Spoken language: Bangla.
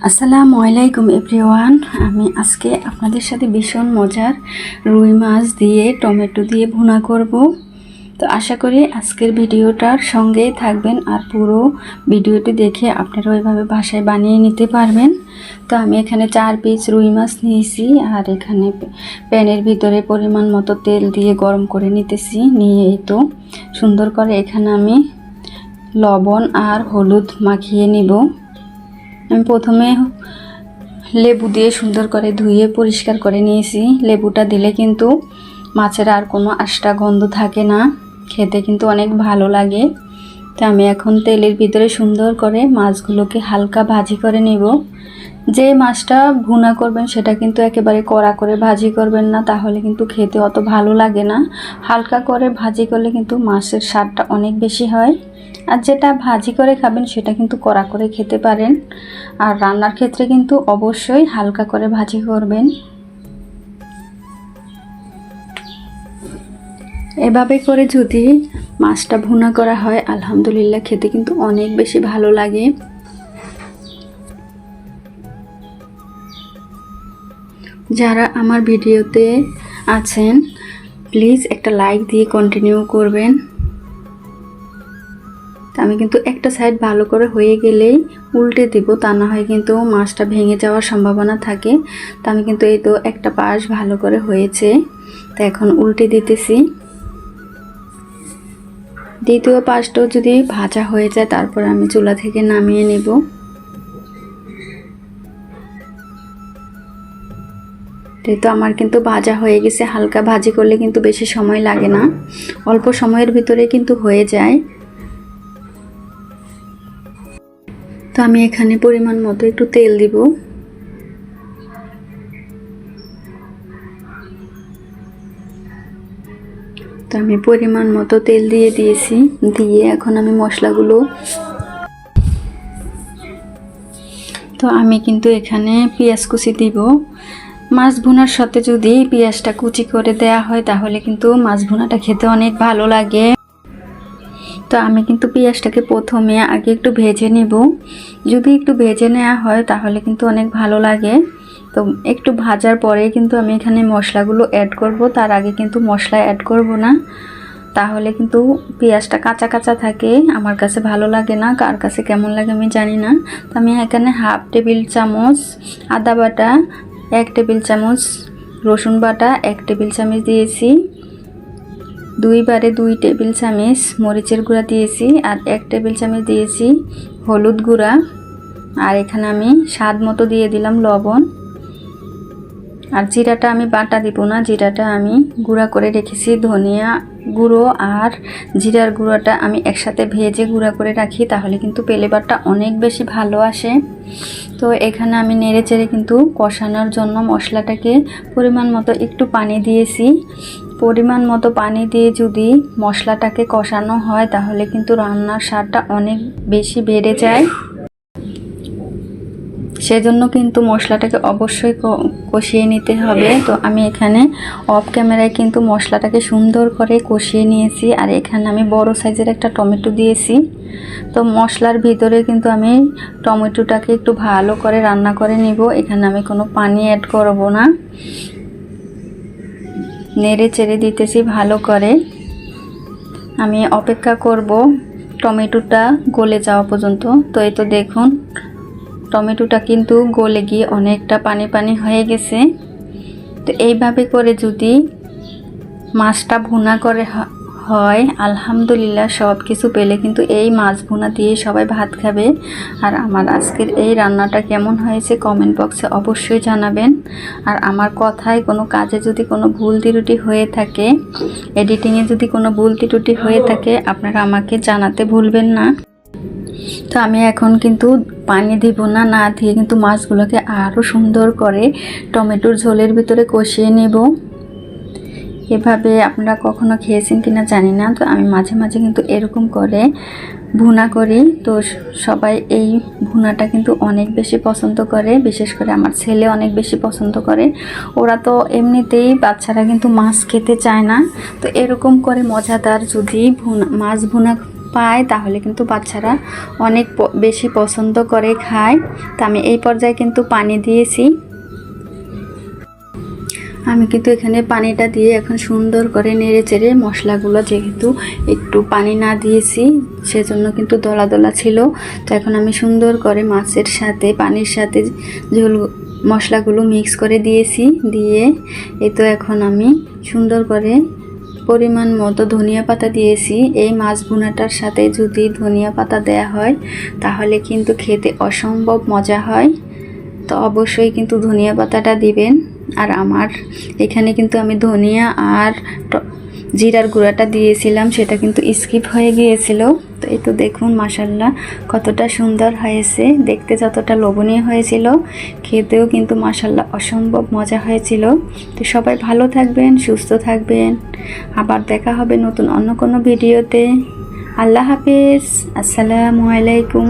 আসসালামু আলাইকুম এভরিওয়ান। আমি আজকে আপনাদের সাথে ভীষণ মজার রুই মাছ দিয়ে টমেটো দিয়ে ভুনা করব। তো আশা করি আজকের ভিডিওটার সঙ্গেই থাকবেন আর পুরো ভিডিওটি দেখে আপনারা ওইভাবে বাসায় বানিয়ে নিতে পারবেন। তো আমি এখানে 4 পিস রুই মাছ নিয়েছি আর এখানে প্যানের ভিতরে পরিমাণ মতো তেল দিয়ে গরম করে নিতেছি। নিয়ে এই তো সুন্দর করে এখানে আমি লবণ আর হলুদ মাখিয়ে নিব। আমি প্রথমে লেবু দিয়ে সুন্দর করে ধুয়ে পরিষ্কার করে নিয়েছি। লেবুটা দিলে কিন্তু মাছের আর কোনো আষ্টা গন্ধ থাকে না, খেতে কিন্তু অনেক ভালো লাগে। তো আমি এখন তেলের ভিতরে সুন্দর করে মাছগুলোকে হালকা ভাজি করে নেব। যে মাছটা ভুনা করবেন সেটা কিন্তু একেবারে কড়া করে ভাজি করবেন না, তাহলে কিন্তু খেতে অত ভালো লাগে না। হালকা করে ভাজি করলে কিন্তু মাছের স্বাদটা অনেক বেশি হয়। আর যেটা ভাজি করে খাবেন সেটা কিন্তু কড়া করে খেতে পারেন। আর রান্নার ক্ষেত্রে কিন্তু অবশ্যই হালকা করে ভাজি করবেন। এভাবে করে যদি মাছটা ভুনা করা হয় আলহামদুলিল্লাহ খেতে কিন্তু অনেক বেশি ভালো লাগে। যারা আমার ভিডিওতে আছেন প্লিজ একটা লাইক দিয়ে কন্টিনিউ করবেন। আমি কিন্তু একটা সাইড ভালো করে হয়ে গেলেই উল্টে দিব, তা না হয় কিন্তু মাছটা ভেঙে যাওয়ার সম্ভাবনা থাকে। তো আমি কিন্তু এই তো একটা পাশ ভালো করে হয়েছে, তো এখন উল্টে দিতেছি। দ্বিতীয় পাশটাও যদি ভাজা হয়ে যায় তারপর আমি চুলা থেকে নামিয়ে নেব। তো আমার কিন্তু ভাজা হয়ে গেছে। হালকা ভাজি করলে কিন্তু বেশি সময় লাগে না, অল্প সময়ের ভিতরে কিন্তু হয়ে যায়। তো আমি এখানে পরিমাণ মতো একটু তেল দিব। তো আমি পরিমাণ মতো তেল দিয়ে দিয়েছি। দিয়ে এখন আমি মশলাগুলো, তো আমি কিন্তু এখানে পেঁয়াজ কুচি দিব। মাছ ভুনার সাথে যদি পেঁয়াজটা কুচি করে দেয়া হয় তাহলে কিন্তু মাছ ভুনাটা খেতে অনেক ভালো লাগে। তো আমি কিন্তু পেঁয়াজটাকে প্রথমে আগে একটু ভেজে নেব। যদি একটু ভেজে নেওয়া হয় তাহলে কিন্তু অনেক ভালো লাগে। তো একটু ভাজার পরে কিন্তু আমি এখানে মশলাগুলো অ্যাড করব, তার আগে কিন্তু মশলা অ্যাড করব না, তাহলে কিন্তু পেঁয়াজটা কাঁচা কাঁচা থাকে, আমার কাছে ভালো লাগে না। কার কাছে কেমন লাগে আমি জানি না। তো আমি এখানে হাফ টেবিল চামচ আদা বাটা, 1 টেবিল চামচ রসুন বাটা, 1 টেবিল চামচ দিয়েছি। 2 টেবিল চামচ মরিচের গুঁড়া দিয়েছি আর 1 টেবিল চামচ দিয়েছি হলুদ গুঁড়া। আর এখানে আমি স্বাদ মতো দিয়ে দিলাম লবণ। আর জিরাটা আমি বাটা দিব না, জিরাটা আমি গুঁড়া করে রেখেছি। ধনিয়া গুঁড়ো আর জিরার গুঁড়োটা আমি একসাথে ভেজে গুঁড়া করে রাখি, তাহলে কিন্তু ফ্লেভারটা অনেক বেশি ভালো আসে। তো এখানে আমি নেড়ে চেড়ে কিন্তু কষানোর জন্য মশলাটাকে পরিমাণ মতো একটু পানি দিয়েছি। পরিমাণ মতো পানি দিয়ে যদি মশলাটাকে কষানো হয় তাহলে কিন্তু রান্নার স্বাদটা অনেক বেশি বেড়ে যায়। সেজন্য কিন্তু মশলাটাকে অবশ্যই কষিয়ে নিতে হবে। তো আমি এখানে অফ ক্যামেরায় কিন্তু মশলাটাকে সুন্দর করে কষিয়ে নিয়েছি। আর এখানে আমি বড় সাইজের একটা টমেটো দিয়েছি। তো মশলার ভিতরে কিন্তু আমি টমেটোটাকে একটু ভালো করে রান্না করে নিব। এখানে আমি কোনো পানি অ্যাড করব না, নেড়ে চেড়ে দিতেছি ভালো করে। আমি অপেক্ষা করব টমেটোটা গলে যাওয়া পর্যন্ত। তো এই তো দেখুন টমেটোটা কিন্তু গলে গিয়ে অনেকটা পানি পানি হয়ে গেছে। তো এইভাবে করে যদি মাছটা ভুনা করে হয় আলহামদুলিল্লাহ সব কিছু পেলে কিন্তু এই মাছ ভুনা দিয়ে সবাই ভাত খাবে। আর আমার আজকের এই রান্নাটা কেমন হয়েছে কমেন্ট বক্সে অবশ্যই জানাবেন। আর আমার কথায় কোনো কাজে যদি কোনো ভুল ত্রুটি হয়ে থাকে, এডিটিংয়ে যদি কোনো ভুল ত্রুটি হয়ে থাকে আপনারা আমাকে জানাতে ভুলবেন না। তো আমি এখন কিন্তু পানি দিব না, না দিয়ে কিন্তু মাছগুলোকে আরও সুন্দর করে টমেটোর ঝোলের ভিতরে কষিয়ে নেব। এভাবে আপনারা কখনো খেয়েছেন কিনা জানি না। তো আমি মাঝে মাঝে কিন্তু এরকম করে ভুনা করি। তো সবাই এই ভুনাটা কিন্তু অনেক বেশি পছন্দ করে, বিশেষ করে আমার ছেলে অনেক বেশি পছন্দ করে। ওরা তো এমনিতেই বাচ্চারা কিন্তু মাছ খেতে চায় না। তো এরকম করে মজাদার যদি মাছ ভুনা পায় তাহলে কিন্তু বাচ্চারা অনেক বেশি পছন্দ করে খায়। তো আমি এই পর্যায়ে কিন্তু পানি দিয়েছি। আমি কিন্তু এখানে পানিটা দিয়ে এখন সুন্দর করে নেড়ে চেড়ে মশলাগুলো, যেহেতু একটু পানি না দিয়েছি সেজন্য কিন্তু দলা দলা ছিল। তো এখন আমি সুন্দর করে মাছের সাথে পানির সাথে ঝোল মশলাগুলো মিক্স করে দিয়েছি। দিয়ে এই তো এখন আমি সুন্দর করে পরিমাণ মতো ধনিয়া পাতা দিয়েছি। এই মাছ ভুনাটার সাথে যদি ধনিয়া পাতা দেয়া হয় তাহলে কিন্তু খেতে অসম্ভব মজা হয়। তো অবশ্যই কিন্তু ধনিয়া পাতাটা দিবেন। আর আমার এখানে কিন্তু আমি ধনিয়া আর জিরার গুঁড়াটা দিয়েছিলাম, সেটা কিন্তু স্কিপ হয়ে গিয়েছিল। তো এই তো দেখুন মাশাআল্লাহ কতটা সুন্দর হয়েছে, দেখতে যতটা লোভনীয় হয়েছিল খেতেও কিন্তু মাশাআল্লাহ অসম্ভব মজা হয়েছিল। তো সবাই ভালো থাকবেন, সুস্থ থাকবেন, আবার দেখা হবে নতুন অন্য কোনো ভিডিওতে। আল্লাহ হাফেজ, আসসালামু আলাইকুম।